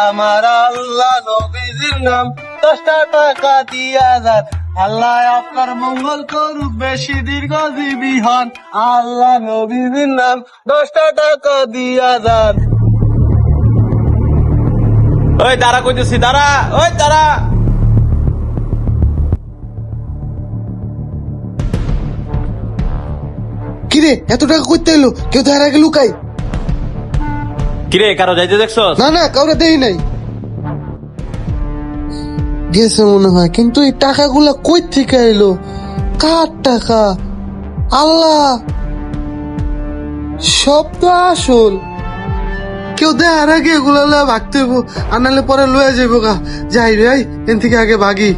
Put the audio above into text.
আমার আল্লাহ নবীজির নাম 10টা টাকা দিয়া যান। আল্লাহ আপনার মঙ্গল করুক, বেশি দীর্ঘজীবী হন। আল্লাহ নবীজির নাম 10টা টাকা দিয়া যান। ওই দাঁড়া কইতেছি, দাঁড়া, ওই দাঁড়া। কিরে এত টাকা করতে এলো? কেউ তো এর আগে লুকাই। কিরে কারো যাইতে দেখছস? না না, কাউরে দেই নাই। গেছে মনে হয়, কিন্তু এই টাকাগুলা কই থেকে এলো? কার টাকা? আল্লাহ, সব তো আসল। কেউ দেয়ার আগে এগুলা ভাগতে হইব, আর নাহলে পরে লয়ে যাইব গা। যাই রে, এন থেকে আগে ভাগি।